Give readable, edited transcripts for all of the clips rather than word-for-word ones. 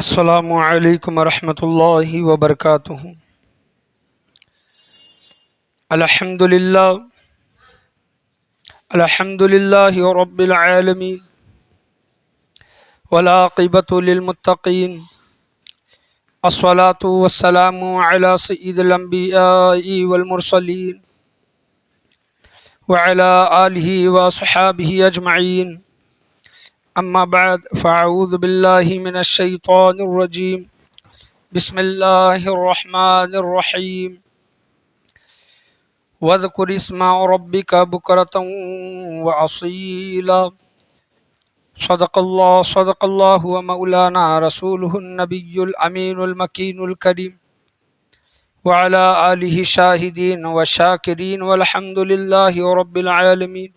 السلام علیکم ورحمۃ اللہ وبرکاتہ۔ الحمد للہ رب العالمین والعاقبۃ للمتقین، الصلاۃ والسلام علی سید الانبیاء والمرسلین وعلی آلہ وصحابہ اجمعین، اما بعد فاعوذ باللہ من الشیطان الرجیم، بسم اللہ الرحمن الرحیم، وَاذْكُرِ اسْمَ رَبِّكَ بُكْرَةً وَأَصِيلًا۔ صدق اللہ ومولانا رسولہ النبی الامین المکین الکریم، وعلی آلہ شاہدین وشاکرین والحمد للہ رب العالمین۔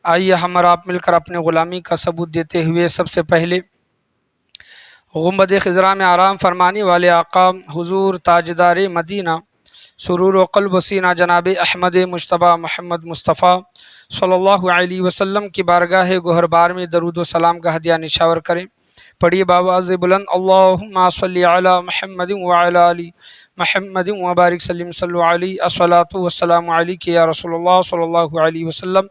آئیے ہم اور آپ مل کر اپنے غلامی کا ثبوت دیتے ہوئے سب سے پہلے گنبد خضرا میں آرام فرمانے والے آقا حضور تاجدار مدینہ سرور و قلب و سینہ جناب احمد مجتبیٰ محمد مصطفیٰ صلی اللہ علیہ وسلم کی بارگاہ گوہر بار میں درود و سلام کا ہدیہ نشاور کریں۔ پڑھیے بآواز بلند، اللہم صلی علی محمد وعلی آل محمد وبارک سلم صلو علیہ، الصلاۃ والسلام علیک یا رسول اللہ صلی اللہ علیہ وسلم۔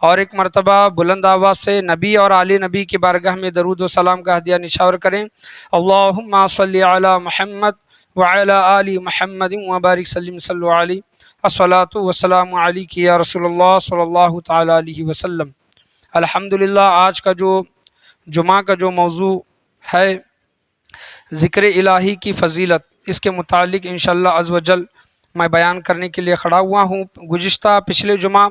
اور ایک مرتبہ بلند آواز سے نبی اور آل نبی کی بارگاہ میں درود و سلام کا ہدیہ نشاور کریں، اللہم صلی علی محمد وعلی آل محمد وبارک سلم صلو علیہ، الصلاۃ والسلام علیک یا رسول اللہ صلی اللہ تعالی علیہ وسلم۔ الحمدللہ آج کا جو جمعہ کا جو موضوع ہے ذکر الہی کی فضیلت، اس کے متعلق انشاءاللہ عز و جل میں بیان کرنے کے لیے کھڑا ہوا ہوں۔ گزشتہ پچھلے جمعہ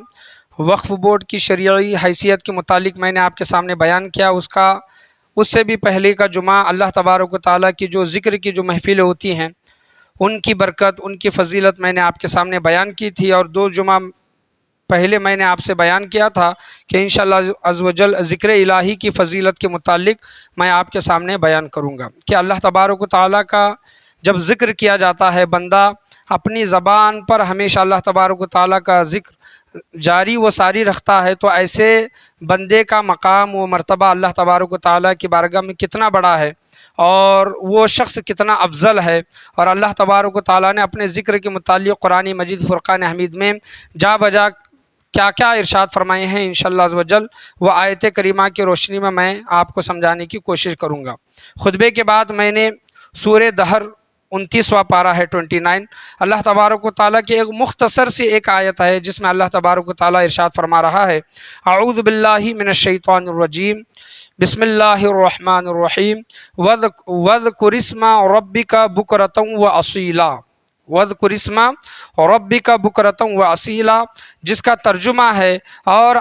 وقف بورڈ کی شرعی حیثیت کے متعلق میں نے آپ کے سامنے بیان کیا، اس سے بھی پہلے کا جمعہ اللہ تبارک و تعالیٰ کی جو ذکر کی جو محفلیں ہوتی ہیں ان کی برکت، ان کی فضیلت میں نے آپ کے سامنے بیان کی تھی، اور 2 جمعہ پہلے میں نے آپ سے بیان کیا تھا کہ انشاءاللہ عز و جل ذکر الہی کی فضیلت کے متعلق میں آپ کے سامنے بیان کروں گا کہ اللہ تبارک و تعالیٰ کا جب ذکر کیا جاتا ہے، بندہ اپنی زبان پر ہمیشہ اللہ تبارک و تعالیٰ کا ذکر جاری و ساری رکھتا ہے، تو ایسے بندے کا مقام و مرتبہ اللہ تبارک و تعالیٰ کی بارگاہ میں کتنا بڑا ہے، اور وہ شخص کتنا افضل ہے۔ اور اللہ تبارک و تعالیٰ نے اپنے ذکر کے متعلق قرآن مجید فرقان حمید میں جا بجا کیا کیا ارشاد فرمائے ہیں، انشاءاللہ عز و جل وہ آیت کریمہ کی روشنی میں آپ کو سمجھانے کی کوشش کروں گا۔ خطبے کے بعد میں نے سورہ دہر 29واں پارہ ہے 29، اللہ تبارک و تعالیٰ کی ایک مختصر سی ایک آیت ہے جس میں اللہ تبارک و تعالیٰ ارشاد فرما رہا ہے، اعوذ باللہ من الشیطان الرجیم، بسم اللہ الرحمن الرحیم، وَاذْكُرِ اسْمَ رَبِّكَ بُكْرَةً وَأَصِيلًا۔ وَاذْكُرِ اسْمَ رَبِّكَ بُكْرَةً وَأَصِيلًا، جس کا ترجمہ ہے اور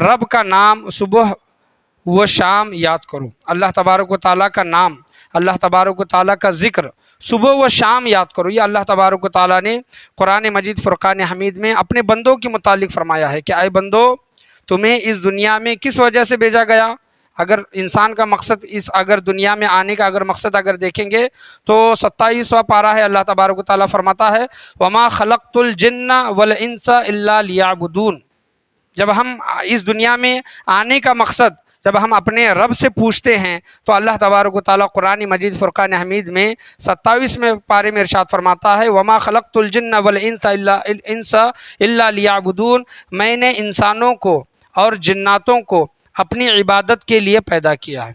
رب کا نام صبح و شام یاد کرو۔ اللہ تبارک و تعالیٰ کا نام، اللہ تبارک و تعالیٰ کا ذکر صبح و شام یاد کرو۔ یہ اللہ تبارک و تعالیٰ نے قرآن مجید فرقان حمید میں اپنے بندوں کے متعلق فرمایا ہے کہ اے بندو، تمہیں اس دنیا میں کس وجہ سے بھیجا گیا؟ اگر انسان کا مقصد اگر دنیا میں آنے کا مقصد دیکھیں گے تو 27واں پارہ ہے، اللہ تبارک و تعالیٰ فرماتا ہے، وَمَا خَلَقْتُ الْجِنَّ وَالْإِنسَ إِلَّا لِيَعْبُدُونَ۔ جب ہم اس دنیا میں آنے کا مقصد جب ہم اپنے رب سے پوچھتے ہیں تو اللہ تبارک و تعالیٰ قرآن مجید فرقان حمید میں 27ویں پارے میں ارشاد فرماتا ہے، وَمَا خَلَقْتُ الْجِنَّ وَالْإِنسَ إِلَّا لِيَعْبُدُونَ۔ میں نے انسانوں کو اور جناتوں کو اپنی عبادت کے لیے پیدا کیا ہے۔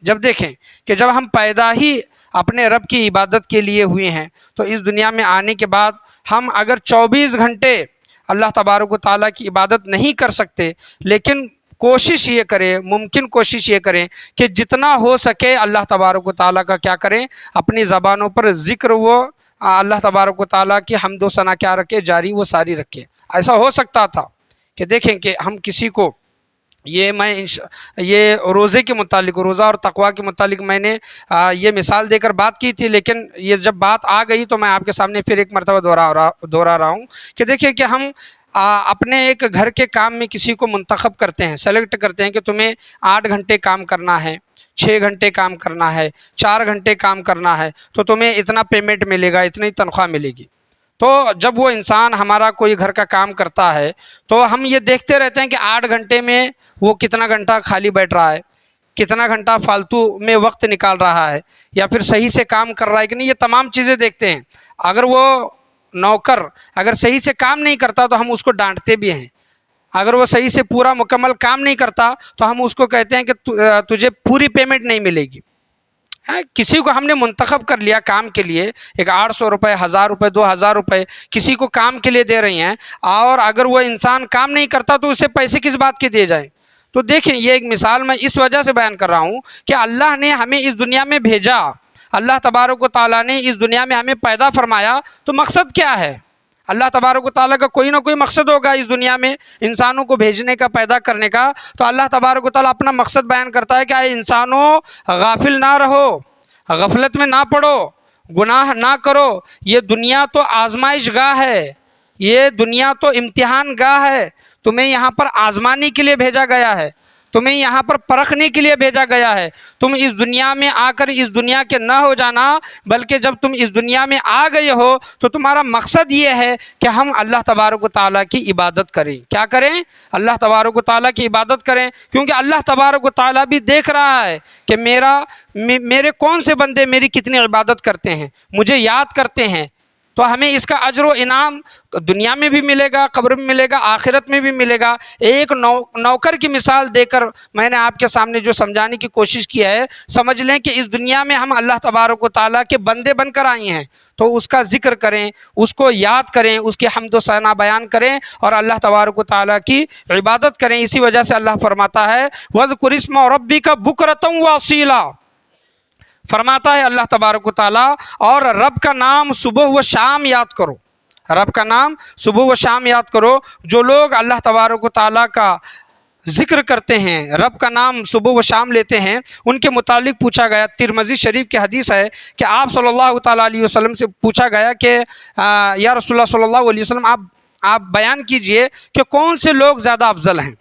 جب دیکھیں کہ جب ہم پیدا ہی اپنے رب کی عبادت کے لیے ہوئے ہیں، تو اس دنیا میں آنے کے بعد ہم اگر 24 گھنٹے اللہ تبارک و تعالیٰ کی عبادت نہیں کر سکتے، لیکن کوشش یہ کریں، ممکن کوشش یہ کریں کہ جتنا ہو سکے اللہ تبارک و تعالیٰ کا کیا کریں، اپنی زبانوں پر ذکر وہ اللہ تبارک و تعالیٰ کی حمد و ثنا کیا رکھے، جاری و ساری رکھے۔ ایسا ہو سکتا تھا کہ دیکھیں کہ ہم کسی کو یہ روزے کے متعلق، روزہ اور تقویٰ کے متعلق میں نے یہ مثال دے کر بات کی تھی، لیکن یہ جب بات آ گئی تو میں آپ کے سامنے پھر ایک مرتبہ دہرا رہا ہوں کہ دیکھیں کہ ہم اپنے ایک گھر کے کام میں کسی کو منتخب کرتے ہیں، سلیکٹ کرتے ہیں کہ تمہیں 8 گھنٹے کام کرنا ہے، 6 گھنٹے کام کرنا ہے، 4 گھنٹے کام کرنا ہے، تو تمہیں اتنا پیمنٹ ملے گا، اتنی تنخواہ ملے گی۔ تو جب وہ انسان ہمارا کوئی گھر کا کام کرتا ہے تو ہم یہ دیکھتے رہتے ہیں کہ 8 گھنٹے میں وہ کتنا گھنٹہ خالی بیٹھ رہا ہے، کتنا گھنٹہ فالتو میں وقت نکال رہا ہے یا پھر صحیح سے کام کر رہا ہے کہ نہیں، یہ تمام چیزیں دیکھتے ہیں۔ اگر وہ نوکر اگر صحیح سے کام نہیں کرتا تو ہم اس کو ڈانٹتے بھی ہیں، اگر وہ صحیح سے پورا مکمل کام نہیں کرتا تو ہم اس کو کہتے ہیں کہ تجھے پوری پیمنٹ نہیں ملے گی۔ کسی کو ہم نے منتخب کر لیا کام کے لیے، ایک 800 روپے، 1000 روپے، 2000 روپے کسی کو کام کے لیے دے رہی ہیں، اور اگر وہ انسان کام نہیں کرتا تو اسے پیسے کس بات کے دیے جائیں؟ تو دیکھیں، یہ ایک مثال میں اس وجہ سے بیان کر رہا ہوں کہ اللہ نے ہمیں اس دنیا میں بھیجا، اللہ تبارک و تعالیٰ نے اس دنیا میں ہمیں پیدا فرمایا، تو مقصد کیا ہے؟ اللہ تبارک و تعالیٰ کا کوئی نہ کوئی مقصد ہوگا اس دنیا میں انسانوں کو بھیجنے کا، پیدا کرنے کا۔ تو اللہ تبارک و تعالیٰ اپنا مقصد بیان کرتا ہے کہ اے انسانوں، غافل نہ رہو، غفلت میں نہ پڑو، گناہ نہ کرو، یہ دنیا تو آزمائش گاہ ہے، یہ دنیا تو امتحان گاہ ہے، تمہیں یہاں پر آزمانے کے لیے بھیجا گیا ہے، تمہیں یہاں پر پرکھنے کے لیے بھیجا گیا ہے۔ تم اس دنیا میں آ کر اس دنیا کے نہ ہو جانا، بلکہ جب تم اس دنیا میں آ گئے ہو تو تمہارا مقصد یہ ہے کہ ہم اللہ تبارک و تعالیٰ کی عبادت کریں۔ کیا کریں؟ اللہ تبارک و تعالیٰ کی عبادت کریں، کیونکہ اللہ تبارک و تعالیٰ بھی دیکھ رہا ہے کہ میرے کون سے بندے میری کتنی عبادت کرتے ہیں، مجھے یاد کرتے ہیں۔ تو ہمیں اس کا اجر و انعام دنیا میں بھی ملے گا، قبر میں ملے گا، آخرت میں بھی ملے گا۔ ایک نوکر کی مثال دے کر میں نے آپ کے سامنے جو سمجھانے کی کوشش کی ہے، سمجھ لیں کہ اس دنیا میں ہم اللہ تبارک و تعالیٰ کے بندے بن کر آئے ہیں، تو اس کا ذکر کریں، اس کو یاد کریں، اس کی حمد و ثنا بیان کریں اور اللہ تبارک و تعالیٰ کی عبادت کریں۔ اسی وجہ سے اللہ فرماتا ہے وَاذْكُرِ اسْمَ رَبِّكَ بُكْرَةً وَأَصِيلًا، فرماتا ہے اللہ تبارک و تعالیٰ، اور رب کا نام صبح و شام یاد کرو، رب کا نام صبح و شام یاد کرو۔ جو لوگ اللہ تبارک و تعالیٰ کا ذکر کرتے ہیں، رب کا نام صبح و شام لیتے ہیں، ان کے متعلق پوچھا گیا، ترمذی شریف کی حدیث ہے کہ آپ صلی اللہ تعالیٰ علیہ وسلم سے پوچھا گیا کہ یا رسول اللہ صلی اللہ علیہ وسلم، آپ بیان کیجئے کہ کون سے لوگ زیادہ افضل ہیں،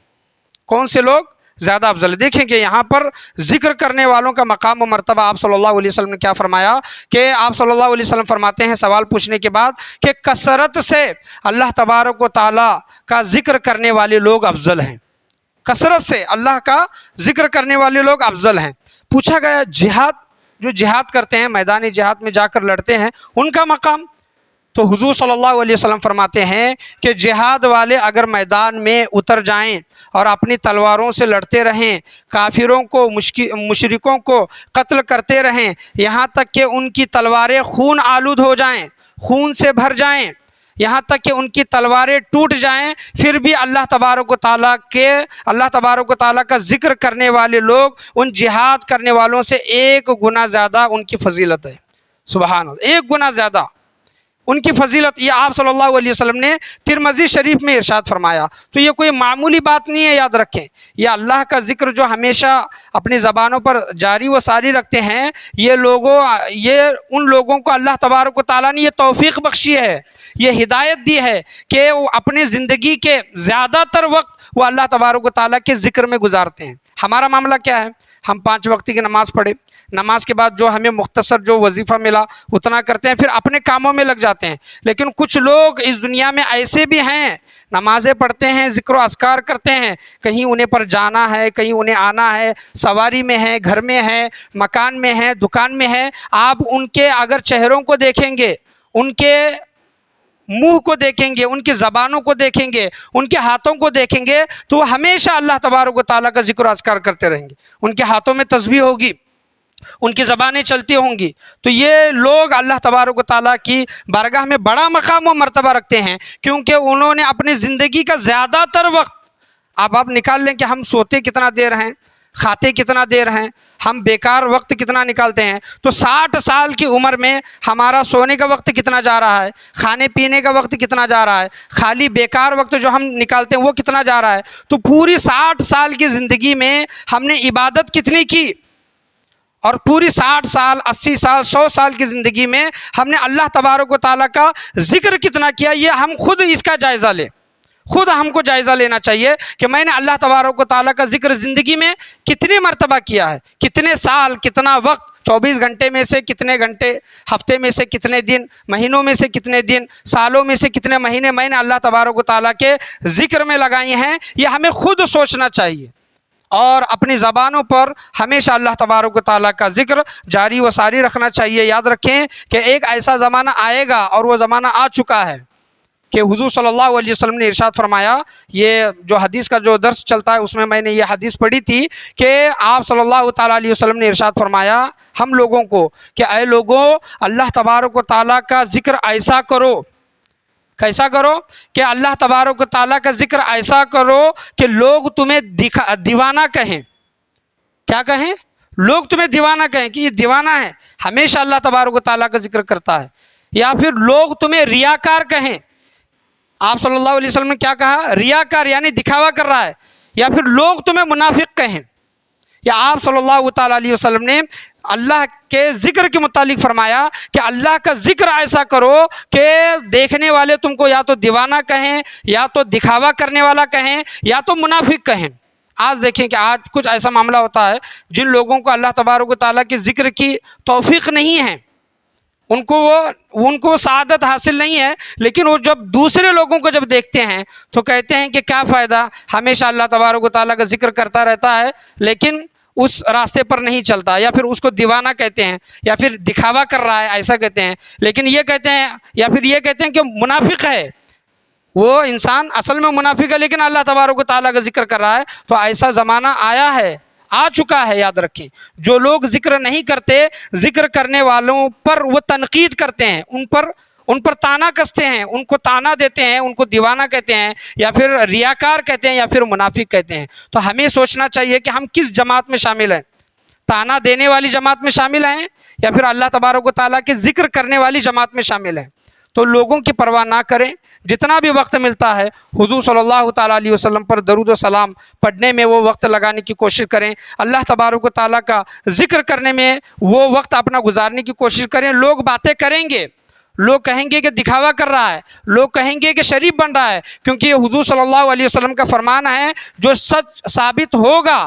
کون سے لوگ زیادہ افضل ہے۔ دیکھیں کہ یہاں پر ذکر کرنے والوں کا مقام و مرتبہ آپ صلی اللہ علیہ وسلم نے کیا فرمایا کہ آپ صلی اللہ علیہ وسلم فرماتے ہیں سوال پوچھنے کے بعد کہ کثرت سے اللہ تبارک و تعالیٰ کا ذکر کرنے والے لوگ افضل ہیں، کثرت سے اللہ کا ذکر کرنے والے لوگ افضل ہیں۔ پوچھا گیا جہاد، جو جہاد کرتے ہیں، میدان جہاد میں جا کر لڑتے ہیں، ان کا مقام؟ تو حضور صلی اللہ علیہ وسلم فرماتے ہیں کہ جہاد والے اگر میدان میں اتر جائیں اور اپنی تلواروں سے لڑتے رہیں، کافروں کو، مشرکوں کو قتل کرتے رہیں، یہاں تک کہ ان کی تلواریں خون آلود ہو جائیں، خون سے بھر جائیں، یہاں تک کہ ان کی تلواریں ٹوٹ جائیں، پھر بھی اللہ تبارک و تعالیٰ کا ذکر کرنے والے لوگ ان جہاد کرنے والوں سے 1 گنا زیادہ ان کی فضیلت ہے۔ سبحان اللہ، 1 گنا زیادہ ان کی فضیلت، یہ آپ صلی اللہ علیہ وسلم نے ترمذی شریف میں ارشاد فرمایا۔ تو یہ کوئی معمولی بات نہیں ہے، یاد رکھیں، یہ اللہ کا ذکر جو ہمیشہ اپنی زبانوں پر جاری و ساری رکھتے ہیں، یہ ان لوگوں کو اللہ تبارک و تعالیٰ نے یہ توفیق بخشی ہے، یہ ہدایت دی ہے کہ وہ اپنی زندگی کے زیادہ تر وقت وہ اللہ تبارک و تعالیٰ کے ذکر میں گزارتے ہیں۔ ہمارا معاملہ کیا ہے؟ ہم 5 وقت کی نماز پڑھے، نماز کے بعد جو ہمیں مختصر جو وظیفہ ملا اتنا کرتے ہیں، پھر اپنے کاموں میں لگ جاتے ہیں۔ لیکن کچھ لوگ اس دنیا میں ایسے بھی ہیں، نمازیں پڑھتے ہیں، ذکر و اذکار کرتے ہیں، کہیں انہیں پر جانا ہے، کہیں انہیں آنا ہے، سواری میں ہے، گھر میں ہے، مکان میں ہے، دکان میں ہے، آپ ان کے اگر چہروں کو دیکھیں گے، ان کے منہ کو دیکھیں گے، ان کی زبانوں کو دیکھیں گے، ان کے ہاتھوں کو دیکھیں گے، تو وہ ہمیشہ اللہ تبارک و تعالیٰ کا ذکر و اذکار کرتے رہیں گے، ان کے ہاتھوں میں تسبیح ہوگی، ان کی زبانیں چلتی ہوں گی۔ تو یہ لوگ اللہ تبارک و تعالیٰ کی بارگاہ میں بڑا مقام و مرتبہ رکھتے ہیں، کیونکہ انہوں نے اپنی زندگی کا زیادہ تر وقت، آپ نکال لیں کہ ہم سوتے کتنا دیر ہیں، کھاتے کتنا دیر ہیں، ہم بیکار وقت کتنا نکالتے ہیں، تو 60 سال کی عمر میں ہمارا سونے کا وقت کتنا جا رہا ہے، کھانے پینے کا وقت کتنا جا رہا ہے، خالی بیکار وقت جو ہم نکالتے ہیں وہ کتنا جا رہا ہے۔ تو پوری 60 سال کی زندگی میں ہم نے عبادت کتنی کی، اور پوری 60 سال، 80 سال، 100 سال کی زندگی میں ہم نے اللہ تبارک و تعالیٰ کا ذکر کتنا کیا، یہ ہم خود اس کا جائزہ لیں، خود ہم کو جائزہ لینا چاہیے کہ میں نے اللہ تبارک و تعالیٰ کا ذکر زندگی میں کتنی مرتبہ کیا ہے، کتنے سال، کتنا وقت، 24 گھنٹے میں سے کتنے گھنٹے، ہفتے میں سے کتنے دن، مہینوں میں سے کتنے دن، سالوں میں سے کتنے مہینے میں نے اللہ تبارک و تعالیٰ کے ذکر میں لگائے ہیں، یہ ہمیں خود سوچنا چاہیے۔ اور اپنی زبانوں پر ہمیشہ اللہ تبارک و تعالیٰ کا ذکر جاری و ساری رکھنا چاہیے۔ یاد رکھیں کہ ایک ایسا زمانہ آئے گا اور وہ زمانہ آ چکا ہے کہ حضور صلی اللہ علیہ وسلم نے ارشاد فرمایا، یہ جو حدیث کا جو درس چلتا ہے اس میں نے یہ حدیث پڑھی تھی کہ آپ صلی اللہ تعالیٰ علیہ وسلم نے ارشاد فرمایا ہم لوگوں کو کہ اے لوگوں، اللہ تبارک و تعالیٰ کا ذکر ایسا کرو، کیسا کرو کہ اللہ تبارک و تعالیٰ کا ذکر ایسا کرو کہ لوگ تمہیں دیوانہ کہیں۔ کیا کہیں؟ لوگ تمہیں دیوانہ کہیں کہ یہ دیوانہ ہے، ہمیشہ اللہ تبارک و تعالیٰ کا ذکر کرتا ہے۔ یا پھر لوگ تمہیں ریاکار کہیں۔ آپ صلی اللہ علیہ وسلم نے کیا کہا؟ ریاکار یعنی دکھاوا کر رہا ہے۔ یا پھر لوگ تمہیں منافق کہیں۔ یا آپ صلی اللہ تعالیٰ علیہ وسلم نے اللہ کے ذکر کے متعلق فرمایا کہ اللہ کا ذکر ایسا کرو کہ دیکھنے والے تم کو یا تو دیوانہ کہیں، یا تو دکھاوا کرنے والا کہیں، یا تو منافق کہیں۔ آج دیکھیں کہ آج کچھ ایسا معاملہ ہوتا ہے جن لوگوں کو اللہ تبارک و تعالیٰ کے ذکر کی توفیق نہیں ہے، ان کو سعادت حاصل نہیں ہے، لیکن وہ جب دوسرے لوگوں کو جب دیکھتے ہیں تو کہتے ہیں کہ کیا فائدہ، ہمیشہ اللہ تبارک و تعالیٰ کا ذکر کرتا رہتا ہے لیکن اس راستے پر نہیں چلتا، یا پھر اس کو دیوانہ کہتے ہیں، یا پھر دکھاوا کر رہا ہے ایسا کہتے ہیں۔ لیکن یہ کہتے ہیں یا پھر یہ کہتے ہیں کہ منافق ہے، وہ انسان اصل میں منافق ہے لیکن اللہ تبارک و تعالیٰ کا ذکر کر رہا ہے۔ تو ایسا زمانہ آیا ہے، آ چکا ہے۔ یاد رکھیں جو لوگ ذکر نہیں کرتے، ذکر کرنے والوں پر وہ تنقید کرتے ہیں، ان پر تانا کستے ہیں، ان کو تانا دیتے ہیں، ان کو دیوانہ کہتے ہیں، یا پھر ریاکار کہتے ہیں، یا پھر منافق کہتے ہیں۔ تو ہمیں سوچنا چاہیے کہ ہم کس جماعت میں شامل ہیں، تانا دینے والی جماعت میں شامل ہیں یا پھر اللہ تبارک و تعالیٰ کے ذکر کرنے والی جماعت میں شامل ہیں۔ تو لوگوں کی پرواہ نہ کریں، جتنا بھی وقت ملتا ہے حضور صلی اللہ تعالیٰ علیہ وسلم پر درود و سلام پڑھنے میں وہ وقت لگانے کی کوشش کریں، اللہ تبارک و تعالیٰ کا ذکر کرنے میں وہ وقت اپنا گزارنے کی کوشش کریں۔ لوگ باتیں کریں گے، لوگ کہیں گے کہ دکھاوا کر رہا ہے، لوگ کہیں گے کہ شریف بن رہا ہے، کیونکہ یہ حضور صلی اللہ علیہ وسلم کا فرمان ہے جو سچ ثابت ہوگا،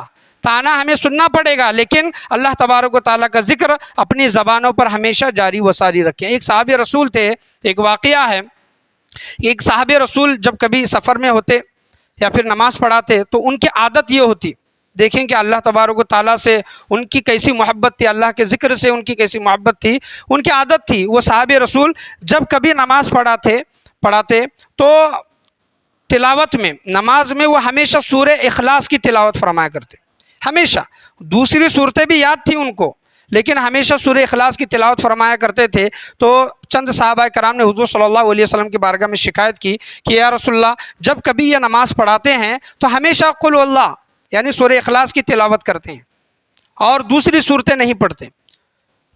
تانا ہمیں سننا پڑے گا، لیکن اللہ تبارک و تعالیٰ کا ذکر اپنی زبانوں پر ہمیشہ جاری و ساری رکھیں۔ ایک صحابی رسول تھے، ایک واقعہ ہے، ایک صحابی رسول جب کبھی سفر میں ہوتے یا پھر نماز پڑھاتے تو ان کی عادت یہ ہوتی، دیکھیں کہ اللہ تبارک و تعالیٰ سے ان کی کیسی محبت تھی، اللہ کے ذکر سے ان کی کیسی محبت تھی۔ ان کی عادت تھی، وہ صحابی رسول جب کبھی نماز پڑھاتے تو تلاوت میں، نماز میں وہ ہمیشہ سورہ اخلاص کی تلاوت فرمایا کرتے، ہمیشہ۔ دوسری صورتیں بھی یاد تھیں ان کو، لیکن ہمیشہ سورہ اخلاص کی تلاوت فرمایا کرتے تھے۔ تو چند صحابہ کرام نے حضور صلی اللہ علیہ وسلم کی بارگاہ میں شکایت کی کہ یا رسول اللہ، جب کبھی یہ نماز پڑھاتے ہیں تو ہمیشہ قل اللہ یعنی سورہ اخلاص کی تلاوت کرتے ہیں اور دوسری صورتیں نہیں پڑھتے۔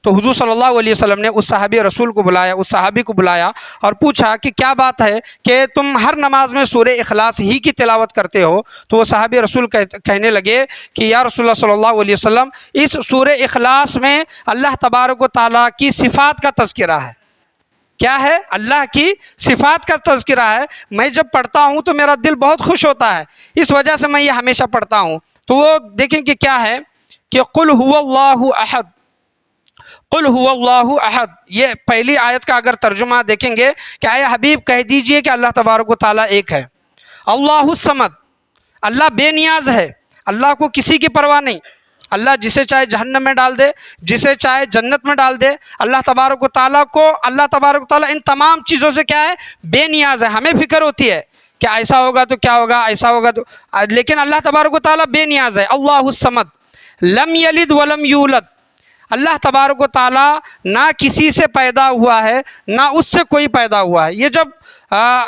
تو حضور صلی اللہ علیہ وسلم نے اس صحابی رسول کو بلایا، اس صحابی کو بلایا اور پوچھا کہ کیا بات ہے کہ تم ہر نماز میں سورہ اخلاص ہی کی تلاوت کرتے ہو؟ تو وہ صحابی رسول کہنے لگے کہ یا رسول اللہ صلی اللہ علیہ وسلم، اس سورہ اخلاص میں اللہ تبارک و تعالیٰ کی صفات کا تذکرہ ہے۔ کیا ہے؟ اللہ کی صفات کا تذکرہ ہے۔ میں جب پڑھتا ہوں تو میرا دل بہت خوش ہوتا ہے، اس وجہ سے میں یہ ہمیشہ پڑھتا ہوں۔ تو وہ دیکھیں کہ کیا ہے کہ قل هو اللہ احد، قل هو اللہ احد، یہ پہلی آیت کا اگر ترجمہ دیکھیں گے کہ اے حبیب کہہ دیجئے کہ اللہ تبارک و تعالیٰ ایک ہے۔ اللہ الصمد، اللہ بے نیاز ہے، اللہ کو کسی کی پرواہ نہیں، اللہ جسے چاہے جہنم میں ڈال دے، جسے چاہے جنت میں ڈال دے۔ اللہ تبارک و تعالیٰ اللہ تبارک و تعالیٰ ان تمام چیزوں سے کیا ہے؟ بے نیاز ہے۔ ہمیں فکر ہوتی ہے کہ ایسا ہوگا تو کیا ہوگا، ایسا ہوگا تو، لیکن اللہ تبارک و تعالیٰ بے نیاز ہے۔ اللہ الصمد لم یلد ولم یولد، اللہ تبارک و تعالیٰ نہ کسی سے پیدا ہوا ہے نہ اس سے کوئی پیدا ہوا ہے۔ یہ جب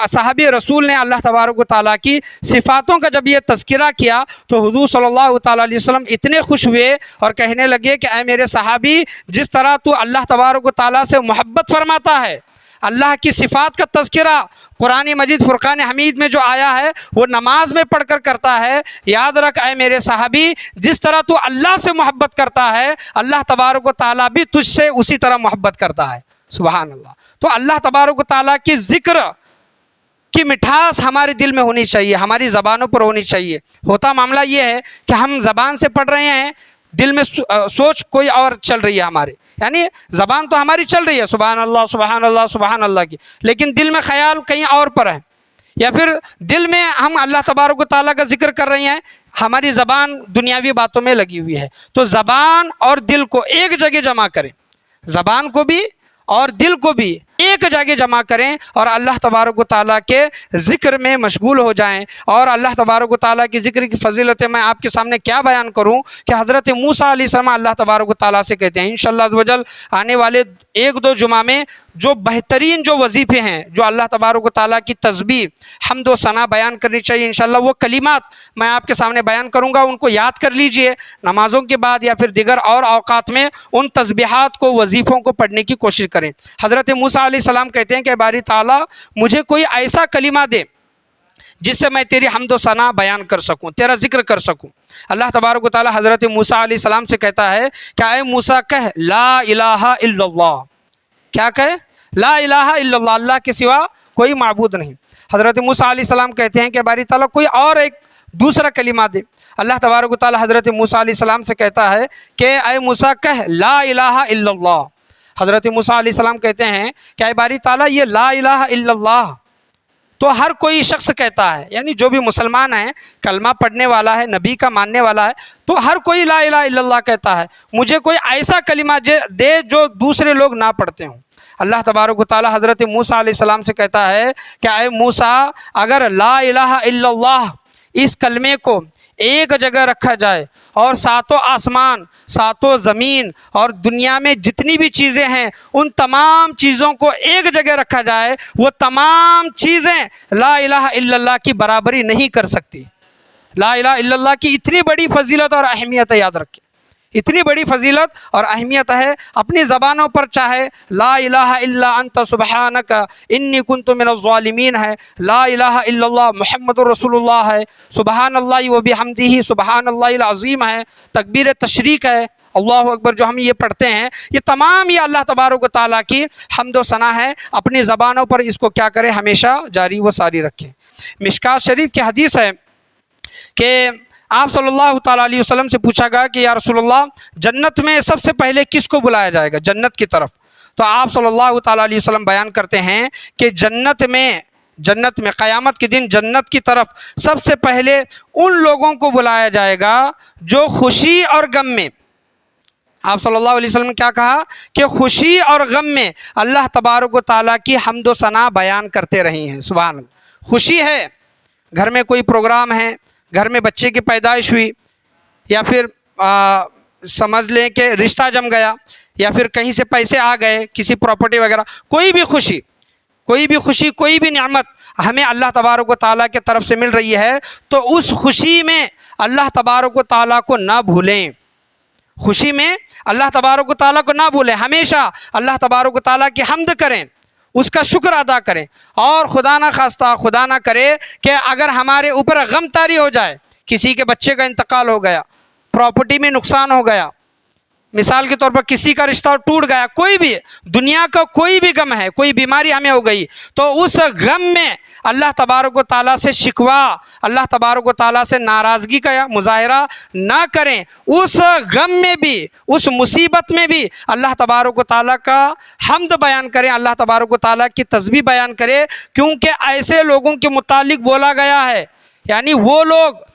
صحابی رسول نے اللہ تبارک و تعالیٰ کی صفاتوں کا جب یہ تذکرہ کیا تو حضور صلی اللہ تعالیٰ علیہ وسلم اتنے خوش ہوئے اور کہنے لگے کہ اے میرے صحابی، جس طرح تو اللہ تبارک و تعالیٰ سے محبت فرماتا ہے، اللہ کی صفات کا تذکرہ قرآن مجید فرقان حمید میں جو آیا ہے وہ نماز میں پڑھ کر کرتا ہے، یاد رکھ اے میرے صحابی، جس طرح تو اللہ سے محبت کرتا ہے اللہ تبارک و تعالیٰ بھی تجھ سے اسی طرح محبت کرتا ہے۔ سبحان اللہ۔ تو اللہ تبارک و تعالیٰ کی ذکر کی مٹھاس ہمارے دل میں ہونی چاہیے، ہماری زبانوں پر ہونی چاہیے۔ ہوتا معاملہ یہ ہے کہ ہم زبان سے پڑھ رہے ہیں، دل میں سوچ کوئی اور چل رہی ہے ہمارے، یعنی زبان تو ہماری چل رہی ہے سبحان اللہ سبحان اللہ سبحان اللہ کی، لیکن دل میں خیال کہیں اور پر ہے، یا پھر دل میں ہم اللہ تبارک و تعالیٰ کا ذکر کر رہے ہیں ہماری زبان دنیاوی باتوں میں لگی ہوئی ہے، تو زبان اور دل کو ایک جگہ جمع کریں، زبان کو بھی اور دل کو بھی ایک جگہ جمع کریں اور اللہ تبارک و تعالیٰ کے ذکر میں مشغول ہو جائیں۔ اور اللہ تبارک و تعالیٰ کی ذکر کی فضیلتیں میں آپ کے سامنے کیا بیان کروں کہ حضرت موسیٰ علیہ السلام اللہ تبارک و تعالیٰ سے کہتے ہیں انشاءاللہ عز و جل آنے والے ایک دو جمعہ میں جو بہترین جو وظیفے ہیں، جو اللہ تبارک و تعالیٰ کی تسبیح حمد و ثنا بیان کرنی چاہیے، انشاءاللہ وہ کلمات میں آپ کے سامنے بیان کروں گا، ان کو یاد کر لیجئے نمازوں کے بعد یا پھر دیگر اور اوقات میں ان تسبیحات کو وظیفوں کو پڑھنے کی کوشش کریں۔ حضرت موسیٰ علیہ السلام کہتے ہیں کہ باری تعالیٰ مجھے کوئی ایسا کلمہ دے جس سے میں تیری حمد و ثنا بیان کر سکوں، تیرا ذکر کر سکوں۔ اللہ تبارک و تعالیٰ حضرت موسیٰ علیہ السلام سے کہتا ہے کہ اے موسیٰ کہہ لا الہ الا اللہ، کیا کہے؟ لا الہ الا اللہ، اللہ کے سوا کوئی معبود نہیں۔ حضرت موسیٰ علیہ السلام کہتے ہیں کہ باری تعالیٰ کوئی اور ایک دوسرا کلمہ دے۔ اللہ تبارک و تعالیٰ حضرت موسیٰ علیہ السلام سے کہتا ہے کہ اے موسیٰ کہہ لا الہ الا اللہ۔ حضرت موسیٰ علیہ السلام کہتے ہیں کہ اے باری تعالیٰ یہ لا الہ الا اللہ تو ہر کوئی شخص کہتا ہے، یعنی جو بھی مسلمان ہے، کلمہ پڑھنے والا ہے، نبی کا ماننے والا ہے، تو ہر کوئی لا الہ الا اللہ کہتا ہے۔ مجھے کوئی ایسا کلمہ دے جو دوسرے لوگ نہ پڑھتے ہوں۔ اللہ تبارک و تعالیٰ حضرت موسیٰ علیہ السلام سے کہتا ہے کہ اے موسیٰ اگر لا الہ الا اللہ اس کلمے کو ایک جگہ رکھا جائے اور ساتوں آسمان، ساتوں زمین اور دنیا میں جتنی بھی چیزیں ہیں ان تمام چیزوں کو ایک جگہ رکھا جائے، وہ تمام چیزیں لا الہ الا اللہ کی برابری نہیں کر سکتی۔ لا الہ الا اللہ کی اتنی بڑی فضیلت اور اہمیت ہے، یاد رکھیں، اتنی بڑی فضیلت اور اہمیت ہے۔ اپنی زبانوں پر چاہے لا الہ الا انت سبحانک انی کنت من الظالمین ہے، لا الہ الا اللہ محمد رسول اللہ ہے، سبحان اللہ و بحمدہ سبحان اللہ العظیم ہے، تکبیر تشریق ہے، اللہ اکبر جو ہم یہ پڑھتے ہیں، یہ تمام یہ اللہ تبارک و تعالیٰ کی حمد و ثنا ہے۔ اپنی زبانوں پر اس کو کیا کریں، ہمیشہ جاری و ساری رکھیں۔ مشکوٰۃ شریف کی حدیث ہے کہ آپ صلی اللہ تعالیٰ علیہ وسلم سے پوچھا گیا کہ یا رسول اللہ جنت میں سب سے پہلے کس کو بلایا جائے گا جنت کی طرف؟ تو آپ صلی اللہ تعالیٰ علیہ وسلم بیان کرتے ہیں کہ جنت میں قیامت کے دن جنت کی طرف سب سے پہلے ان لوگوں کو بلایا جائے گا جو خوشی اور غم میں، آپ صلی اللہ علیہ وسلم نے کیا کہا کہ خوشی اور غم میں اللہ تبارک و تعالیٰ کی حمد و ثنا بیان کرتے رہے ہیں۔ سبحان اللہ، خوشی ہے، گھر میں کوئی پروگرام ہے، گھر میں بچے کی پیدائش ہوئی، یا پھر سمجھ لیں کہ رشتہ جم گیا، یا پھر کہیں سے پیسے آ گئے، کسی پراپرٹی وغیرہ، کوئی بھی خوشی، کوئی بھی نعمت ہمیں اللہ تبارک و تعالیٰ کی طرف سے مل رہی ہے تو اس خوشی میں اللہ تبارک و تعالیٰ کو نہ بھولیں۔ خوشی میں اللہ تبارک و تعالیٰ کو نہ بھولیں، ہمیشہ اللہ تبارک و تعالیٰ کی حمد کریں، اس کا شکر ادا کریں۔ اور خدا نہ خواستہ، خدا نہ کرے کہ اگر ہمارے اوپر غم طاری ہو جائے، کسی کے بچے کا انتقال ہو گیا، پراپرٹی میں نقصان ہو گیا، مثال کے طور پر کسی کا رشتہ ٹوٹ گیا، کوئی بھی دنیا کا کوئی بھی غم ہے، کوئی بیماری ہمیں ہو گئی، تو اس غم میں اللہ تبارک و تعالیٰ سے شکوہ، اللہ تبارک و تعالیٰ سے ناراضگی کا مظاہرہ نہ کریں۔ اس غم میں بھی، اس مصیبت میں بھی اللہ تبارک و تعالیٰ کا حمد بیان کریں، اللہ تبارک و تعالیٰ کی تسبیح بیان کریں، کیونکہ ایسے لوگوں کے متعلق بولا گیا ہے، یعنی وہ لوگ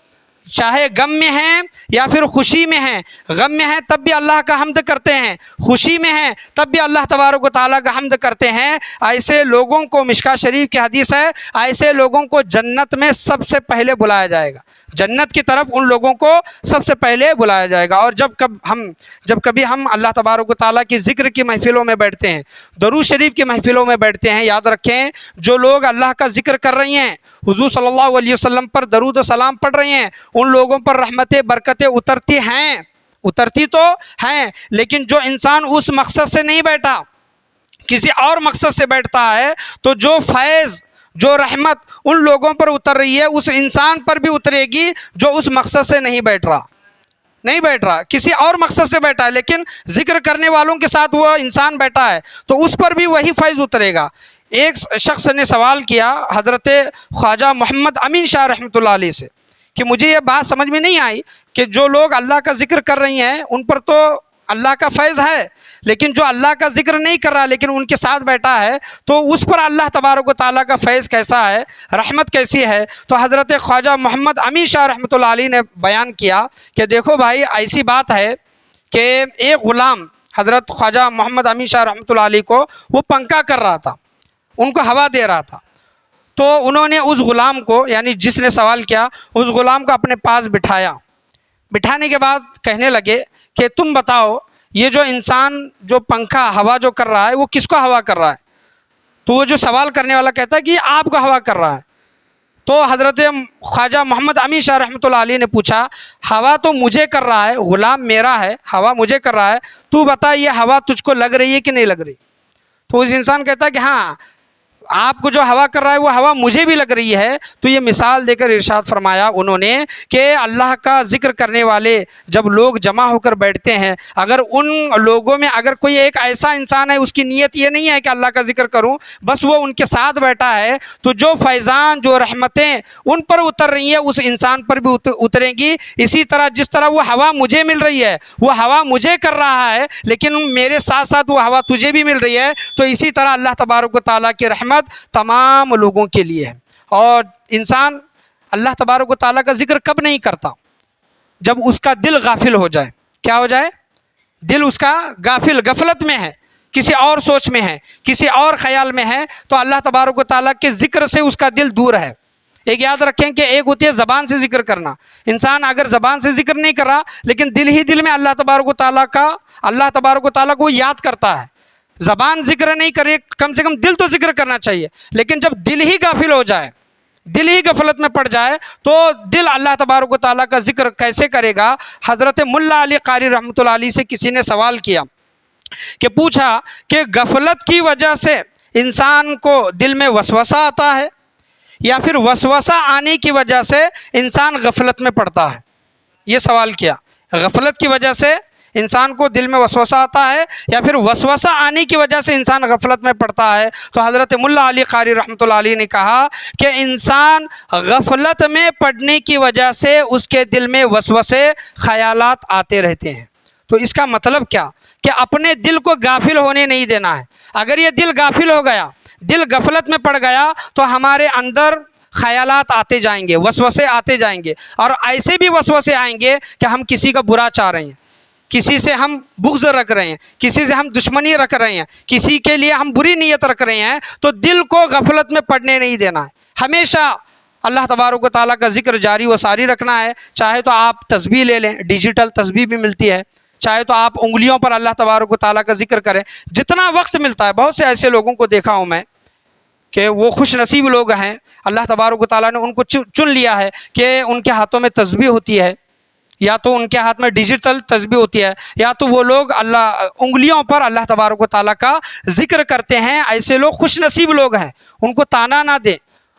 چاہے غم میں ہیں یا پھر خوشی میں ہیں، غم میں ہیں تب بھی اللہ کا حمد کرتے ہیں، خوشی میں ہیں تب بھی اللہ تبارک و تعالیٰ کا حمد کرتے ہیں، ایسے لوگوں کو، مشکوٰۃ شریف کی حدیث ہے، ایسے لوگوں کو جنت میں سب سے پہلے بلایا جائے گا، جنت کی طرف ان لوگوں کو سب سے پہلے بلایا جائے گا۔ اور جب کبھی ہم اللہ تبارک و تعالیٰ کی ذکر کی محفلوں میں بیٹھتے ہیں، درود شریف کی محفلوں میں بیٹھتے ہیں، یاد رکھیں جو لوگ اللہ کا ذکر کر رہی ہیں، حضور صلی اللہ علیہ وسلم پر درود و سلام پڑھ رہے ہیں، ان لوگوں پر رحمتیں برکتیں اترتی تو ہیں، لیکن جو انسان اس مقصد سے نہیں بیٹھا، کسی اور مقصد سے بیٹھتا ہے، تو جو فیض، جو رحمت ان لوگوں پر اتر رہی ہے اس انسان پر بھی اترے گی جو اس مقصد سے نہیں بیٹھ رہا، کسی اور مقصد سے بیٹھا ہے، لیکن ذکر کرنے والوں کے ساتھ وہ انسان بیٹھا ہے تو اس پر بھی وہی فیض اترے گا۔ ایک شخص نے سوال کیا حضرت خواجہ محمد امین شاہ رحمۃ اللہ علیہ سے کہ مجھے یہ بات سمجھ میں نہیں آئی کہ جو لوگ اللہ کا ذکر کر رہی ہیں ان پر تو اللہ کا فیض ہے، لیکن جو اللہ کا ذکر نہیں کر رہا لیکن ان کے ساتھ بیٹھا ہے تو اس پر اللہ تبارک و تعالیٰ کا فیض کیسا ہے، رحمت کیسی ہے۔ تو حضرت خواجہ محمد امین شاہ رحمۃ اللہ علیہ نے بیان کیا کہ دیکھو بھائی، ایسی بات ہے کہ ایک غلام حضرت خواجہ محمد امین شاہ رحمۃ اللہ علیہ کو وہ پنکھا کر رہا تھا، ان کو ہوا دے رہا تھا، تو انہوں نے اس غلام کو، یعنی جس نے سوال کیا، اس غلام کو اپنے پاس بٹھایا۔ بٹھانے کے بعد کہنے لگے کہ تم بتاؤ، یہ جو انسان جو پنکھا ہوا جو کر رہا ہے وہ کس کو ہوا کر رہا ہے؟ تو وہ جو سوال کرنے والا کہتا ہے کہ یہ آپ کو ہوا کر رہا ہے۔ تو حضرت خواجہ محمد امین شاہ رحمۃ اللہ علیہ نے پوچھا، ہوا تو مجھے کر رہا ہے، غلام میرا ہے، ہوا مجھے کر رہا ہے، تو بتا یہ ہوا تجھ کو لگ رہی ہے کہ نہیں لگ رہی؟ تو اس انسان کہتا ہے کہ ہاں، آپ کو جو ہوا کر رہا ہے وہ ہوا مجھے بھی لگ رہی ہے۔ تو یہ مثال دے کر ارشاد فرمایا انہوں نے کہ اللہ کا ذکر کرنے والے جب لوگ جمع ہو کر بیٹھتے ہیں، اگر ان لوگوں میں اگر کوئی ایک ایسا انسان ہے، اس کی نیت یہ نہیں ہے کہ اللہ کا ذکر کروں، بس وہ ان کے ساتھ بیٹھا ہے، تو جو فیضان، جو رحمتیں ان پر اتر رہی ہیں اس انسان پر بھی اتریں گی۔ اسی طرح جس طرح وہ ہوا مجھے مل رہی ہے، وہ ہوا مجھے کر رہا ہے، لیکن میرے ساتھ ساتھ وہ ہوا تجھے بھی مل رہی ہے، تو اسی طرح اللہ تبارک و تعالیٰ کی رحمت تمام لوگوں کے لیے ہے۔ اور انسان اللہ تبارک و تعالیٰ کا ذکر کب نہیں کرتا؟ جب اس کا دل غافل ہو جائے۔ کیا ہو جائے؟ دل اس کا غفلت میں ہے، کسی اور سوچ میں ہے، کسی اور خیال میں ہے، تو اللہ تبارک و تعالیٰ کے ذکر سے اس کا دل دور ہے۔ ایک یاد رکھیں کہ ایک ہوتی ہے زبان سے ذکر کرنا، انسان اگر زبان سے ذکر نہیں کر رہا لیکن دل ہی دل میں اللہ تبارک و تعالیٰ کو یاد کرتا ہے، زبان ذکر نہیں کرے، کم سے کم دل تو ذکر کرنا چاہیے، لیکن جب دل ہی غافل ہو جائے، دل ہی غفلت میں پڑ جائے، تو دل اللہ تبارک و تعالیٰ کا ذکر کیسے کرے گا؟ حضرت ملا علی قاری رحمۃ اللہ علیہ سے کسی نے سوال کیا کہ پوچھا کہ غفلت کی وجہ سے انسان کو دل میں وسوسہ آتا ہے یا پھر وسوسہ آنے کی وجہ سے انسان غفلت میں پڑتا ہے؟ یہ سوال کیا، غفلت کی وجہ سے انسان کو دل میں وسوسہ آتا ہے یا پھر وسوسہ آنے کی وجہ سے انسان غفلت میں پڑتا ہے؟ تو حضرت ملا علی قاری رحمۃ اللہ علیہ نے کہا کہ انسان غفلت میں پڑنے کی وجہ سے اس کے دل میں وسوسے، خیالات آتے رہتے ہیں۔ تو اس کا مطلب کیا کہ اپنے دل کو غافل ہونے نہیں دینا ہے۔ اگر یہ دل غافل ہو گیا، دل غفلت میں پڑ گیا، تو ہمارے اندر خیالات آتے جائیں گے، وسوسے آتے جائیں گے، اور ایسے بھی وسوسے آئیں گے کہ ہم کسی کا برا چاہ رہے ہیں، کسی سے ہم بغض رکھ رہے ہیں، کسی سے ہم دشمنی رکھ رہے ہیں، کسی کے لیے ہم بری نیت رکھ رہے ہیں۔ تو دل کو غفلت میں پڑنے نہیں دینا ہے، ہمیشہ اللہ تبارک و تعالیٰ کا ذکر جاری و ساری رکھنا ہے۔ چاہے تو آپ تسبیح لے لیں، ڈیجیٹل تسبیح بھی ملتی ہے، چاہے تو آپ انگلیوں پر اللہ تبارک و تعالیٰ کا ذکر کریں، جتنا وقت ملتا ہے۔ بہت سے ایسے لوگوں کو دیکھا ہوں میں کہ وہ خوش نصیب لوگ ہیں، اللہ تبارک و تعالیٰ نے ان کو چن لیا ہے کہ ان کے ہاتھوں میں تسبیح ہوتی ہے، یا تو ان کے ہاتھ میں ڈیجیٹل تسبیح ہوتی ہے، یا تو وہ لوگ انگلیوں پر اللہ تبارک و تعالیٰ کا ذکر کرتے ہیں۔ ایسے لوگ خوش نصیب لوگ ہیں، ان کو تانا نہ دیں،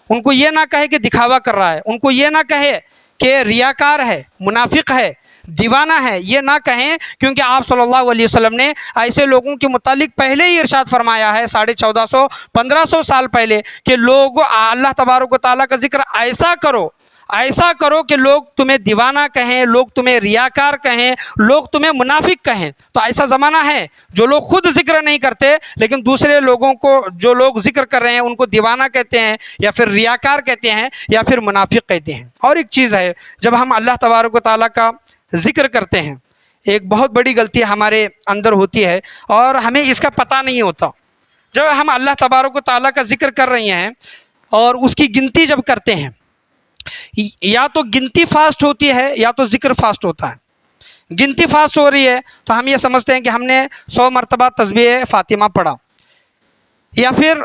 ان کو یہ نہ کہے کہ دکھاوا کر رہا ہے، ان کو یہ نہ کہے کہ ریاکار ہے، منافق ہے، دیوانہ ہے، یہ نہ کہیں، کیونکہ آپ صلی اللہ علیہ وسلم نے ایسے لوگوں کے متعلق پہلے ہی ارشاد فرمایا ہے 1450 1500 سال پہلے کہ لوگ اللہ تبارک و تعالیٰ کا ذکر ایسا کرو کہ لوگ تمہیں دیوانہ کہیں، لوگ تمہیں ریاکار کہیں، لوگ تمہیں منافق کہیں۔ تو ایسا زمانہ ہے جو لوگ خود ذکر نہیں کرتے لیکن دوسرے لوگوں کو، جو لوگ ذکر کر رہے ہیں، ان کو دیوانہ کہتے ہیں یا پھر ریاکار کہتے ہیں یا پھر منافق کہتے ہیں۔ اور ایک چیز ہے، جب ہم اللہ تبارک و تعالیٰ کا ذکر کرتے ہیں، ایک بہت بڑی غلطی ہمارے اندر ہوتی ہے اور ہمیں اس کا پتہ نہیں ہوتا۔ جب ہم اللہ تبارک و تعالیٰ کا ذکر کر رہے ہیں اور اس کی گنتی جب کرتے ہیں، یا تو گنتی فاسٹ ہوتی ہے یا تو ذکر فاسٹ ہوتا ہے۔ گنتی فاسٹ ہو رہی ہے تو ہم یہ سمجھتے ہیں کہ ہم نے 100 مرتبہ تسبیح فاطمہ پڑھا، یا پھر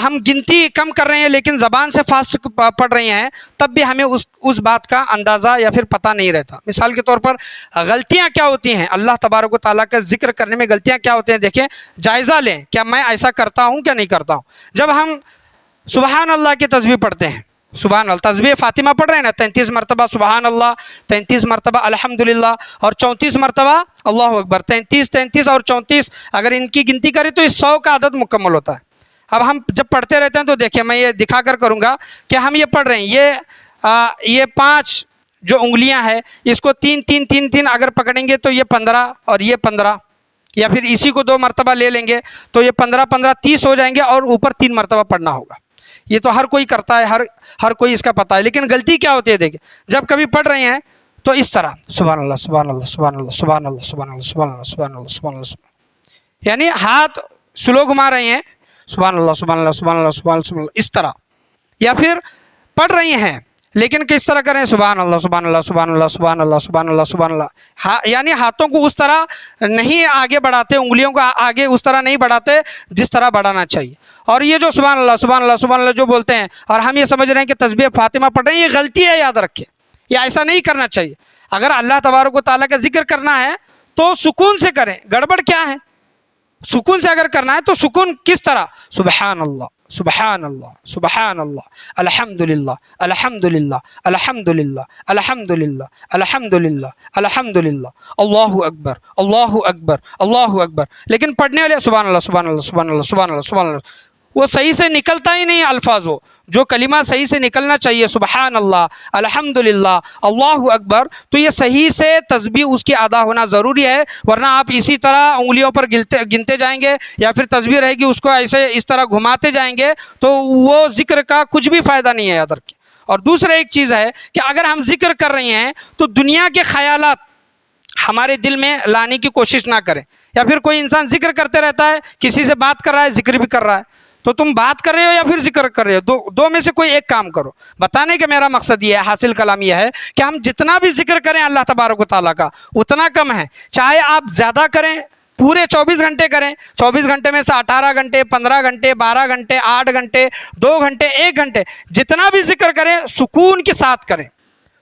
ہم گنتی کم کر رہے ہیں لیکن زبان سے فاسٹ پڑھ رہے ہیں، تب بھی ہمیں اس بات کا اندازہ یا پھر پتہ نہیں رہتا۔ مثال کے طور پر غلطیاں کیا ہوتی ہیں اللہ تبارک و تعالیٰ کا ذکر کرنے میں؟ غلطیاں کیا ہوتے ہیں دیکھیں، جائزہ لیں، کیا میں ایسا کرتا ہوں کیا نہیں کرتا ہوں؟ جب ہم سبحان اللہ کی تسبیح پڑھتے ہیں، سبحان اللہ، تسبیح فاطمہ پڑھ رہے ہیں نا، 33 مرتبہ سبحان اللہ، 33 مرتبہ الحمدللہ، اور 34 مرتبہ اللہ اکبر، 33 اور 34 اگر ان کی گنتی کریں تو اس 100 کا عدد مکمل ہوتا ہے۔ اب ہم جب پڑھتے رہتے ہیں تو دیکھیں، میں یہ دکھا کر کروں گا کہ ہم یہ پڑھ رہے ہیں، یہ 5 جو انگلیاں ہیں اس کو تین تین تین تین اگر پکڑیں گے تو یہ 15 اور یہ 15، یا پھر اسی کو 2 مرتبہ لے لیں گے تو یہ 15 15 30 ہو جائیں گے، اور اوپر 3 مرتبہ پڑھنا ہوگا۔ یہ تو ہر کوئی کرتا ہے، ہر کوئی اس کا پتہ ہے، لیکن غلطی کیا ہوتی ہے دیکھیں، جب کبھی پڑھ رہے ہیں تو اس طرح سبحان اللہ سبحان اللہ سبحان اللہ سبحان اللہ سبحان اللہ سبحان اللہ سبحان اللہ سبحان اللہ، یعنی ہاتھ سلو گھما رہے ہیں سبحان اللہ سبحان اللہ سبحان اللہ سبحان اللہ اس طرح، یا پھر پڑھ رہی ہیں لیکن کس طرح کریں سبحان اللہ سبحان اللہ سبحان اللہ سبحان اللہ سبحان اللہ سبحان اللہ، یعنی ہاتھوں کو اس طرح نہیں آگے بڑھاتے، انگلیوں کو آگے اس طرح نہیں بڑھاتے جس طرح بڑھانا چاہیے۔ اور یہ جو سبحان اللہ سبحان اللہ سبحان اللہ جو بولتے ہیں اور ہم یہ سمجھ رہے ہیں کہ تسبیح فاطمہ پڑھ رہے ہیں، یہ غلطی ہے، یاد رکھیں، یہ ایسا نہیں کرنا چاہیے۔ اگر اللہ تبارک و تعالیٰ کا ذکر کرنا ہے تو سکون سے کریں، گڑبڑ کیا ہے؟ سکون سے اگر کرنا ہے تو سکون کس طرح؟ سبحان اللہ سبحان اللہ سبحان اللہ الحمدللہ الحمدللہ الحمدللہ الحمدللہ الحمدللہ الحمدللہ اللہ اکبر اللہ اکبر اللہ اکبر، لیکن پڑھنے والے سبحان اللہ سبحان اللہ سبحان اللہ سبحان اللہ سبحان اللہ، وہ صحیح سے نکلتا ہی نہیں الفاظ، ہو جو کلمہ صحیح سے نکلنا چاہیے سبحان اللہ الحمدللہ اللہ اکبر، تو یہ صحیح سے تسبیح اس کی ادا ہونا ضروری ہے، ورنہ آپ اسی طرح انگلیوں پر گنتے جائیں گے یا پھر تسبیح رہے گی اس کو ایسے اس طرح گھماتے جائیں گے تو وہ ذکر کا کچھ بھی فائدہ نہیں ہے، یاد رکھیں۔ اور دوسرا ایک چیز ہے کہ اگر ہم ذکر کر رہے ہیں تو دنیا کے خیالات ہمارے دل میں لانے کی کوشش نہ کریں، یا پھر کوئی انسان ذکر کرتے رہتا ہے، کسی سے بات کر رہا ہے ذکر بھی کر رہا ہے، تو تم بات کر رہے ہو یا پھر ذکر کر رہے ہو، دو میں سے کوئی ایک کام کرو۔ بتانے کا میرا مقصد یہ ہے، حاصل کلام یہ ہے کہ ہم جتنا بھی ذکر کریں اللہ تبارک و تعالیٰ کا اتنا کم ہے، چاہے آپ زیادہ کریں، پورے 24 گھنٹے کریں، 24 گھنٹے میں سے 18 گھنٹے 15 گھنٹے 12 گھنٹے 8 گھنٹے 2 گھنٹے 1 گھنٹے، جتنا بھی ذکر کریں سکون کے ساتھ کریں،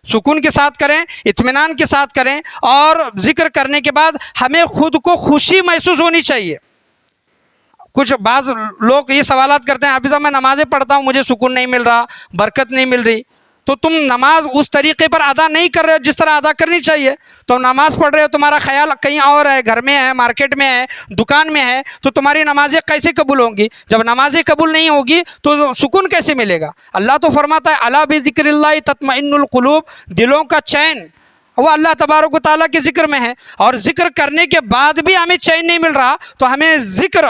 سکون کے ساتھ کریں، اطمینان کے ساتھ کریں، اور ذکر کرنے کے بعد ہمیں خود کو خوشی محسوس ہونی چاہیے۔ کچھ بعض لوگ یہ سوالات کرتے ہیں، حافظ صاحب میں نمازیں پڑھتا ہوں مجھے سکون نہیں مل رہا، برکت نہیں مل رہی، تو تم نماز اس طریقے پر ادا نہیں کر رہے ہو جس طرح ادا کرنی چاہیے۔ تو نماز پڑھ رہے ہو، تمہارا خیال کہیں اور ہے، گھر میں ہے، مارکیٹ میں ہے، دکان میں ہے، تو تمہاری نمازیں کیسے قبول ہوں گی؟ جب نمازیں قبول نہیں ہوگی تو سکون کیسے ملے گا؟ اللہ تو فرماتا ہے الا بذکر اللہ تطمئن القلوب، دلوں کا چین وہ اللہ تبارک و تعالیٰ کے ذکر میں ہے، اور ذکر کرنے کے بعد بھی ہمیں چین نہیں مل رہا تو ہمیں ذکر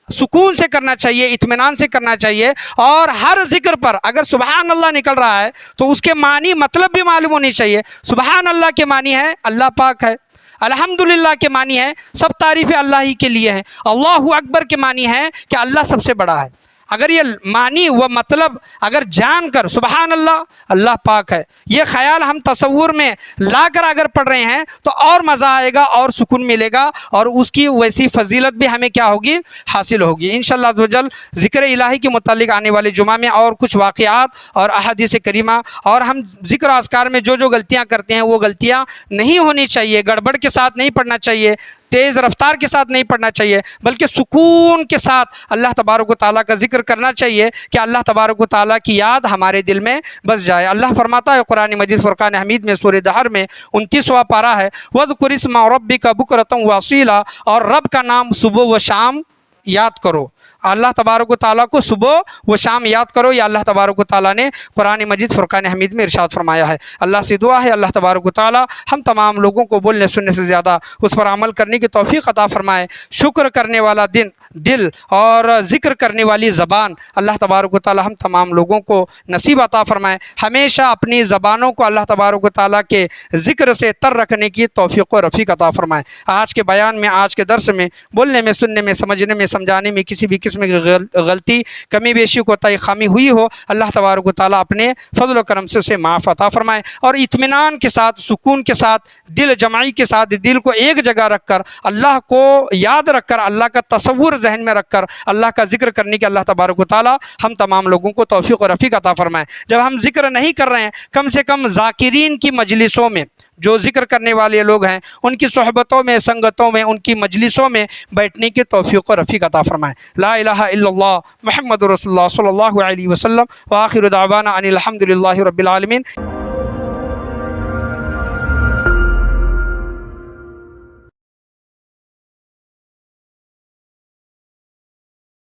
سکون سے کرنا چاہیے، اطمینان سے کرنا چاہیے، اور ہر ذکر پر اگر سبحان اللہ نکل رہا ہے تو اس کے معنی مطلب بھی معلوم ہونی چاہیے۔ سبحان اللہ کے معنی ہے اللہ پاک ہے، الحمدللہ کے معنی ہے سب تعریفیں اللہ ہی کے لیے ہیں، اللہ اکبر کے معنی ہے کہ اللہ سب سے بڑا ہے۔ اگر یہ معنی و مطلب اگر جان کر سبحان اللہ اللہ پاک ہے یہ خیال ہم تصور میں لا کر اگر پڑھ رہے ہیں تو اور مزہ آئے گا اور سکون ملے گا، اور اس کی ویسی فضیلت بھی ہمیں کیا ہوگی؟ حاصل ہوگی انشاءاللہ عز و جل۔ ذکر الہی کے متعلق آنے والے جمعہ میں اور کچھ واقعات اور احادیث کریمہ، اور ہم ذکر و اذکار میں جو غلطیاں کرتے ہیں وہ غلطیاں نہیں ہونی چاہیے، گڑبڑ کے ساتھ نہیں پڑھنا چاہیے، تیز رفتار کے ساتھ نہیں پڑھنا چاہیے، بلکہ سکون کے ساتھ اللہ تبارک و تعالیٰ کا ذکر کرنا چاہیے کہ اللہ تبارک و تعالیٰ کی یاد ہمارے دل میں بس جائے۔ اللہ فرماتا ہے قرآن مجید فرقان حمید میں سورہ دہر میں 29واں پارہ ہے، وَاذْكُرِ اسْمَ رَبِّكَ بُكْرَةً وَأَصِيلًا، اور رب کا نام صبح و شام یاد کرو، اللہ تبارک و تعالیٰ کو صبح و شام یاد کرو، یہ اللہ تبارک و تعالیٰ نے قرآن مجید فرقان حمید میں ارشاد فرمایا ہے۔ اللہ سے دعا ہے اللہ تبارک و تعالیٰ ہم تمام لوگوں کو بولنے سننے سے زیادہ اس پر عمل کرنے کی توفیق عطا فرمائے۔ شکر کرنے والا دل اور ذکر کرنے والی زبان اللہ تبارک و تعالیٰ ہم تمام لوگوں کو نصیب عطا فرمائے۔ ہمیشہ اپنی زبانوں کو اللہ تبارک و تعالیٰ کے ذکر سے تر رکھنے کی توفیق و رفیق عطا فرمائے۔ آج کے بیان میں، آج کے درس میں بولنے میں، سننے میں، سمجھنے میں، سمجھانے میں کسی بھی قسم کی غلطی، کمی بیشی، کوتاہی، خامی ہوئی ہو اللہ تبارک و تعالیٰ اپنے فضل و کرم سے اسے معاف عطا فرمائے، اور اطمینان کے ساتھ، سکون کے ساتھ، دل جمعی کے ساتھ، دل کو ایک جگہ رکھ کر، اللہ کو یاد رکھ کر، اللہ کا تصور ذہن میں رکھ کر اللہ کا ذکر کرنے کے اللہ تبارک و تعالیٰ ہم تمام لوگوں کو توفیق و رفیق عطا فرمائے۔ جب ہم ذکر نہیں کر رہے ہیں، کم سے کم ذاکرین کی مجلسوں میں، جو ذکر کرنے والے لوگ ہیں ان کی صحبتوں میں، سنگتوں میں، ان کی مجلسوں میں بیٹھنے کی توفیق و رفیق عطا فرمائے۔ لا الہ الا اللہ محمد رسول اللہ صلی اللہ علیہ وسلم، وآخر دعوانا ان الحمد للہ رب العالمین۔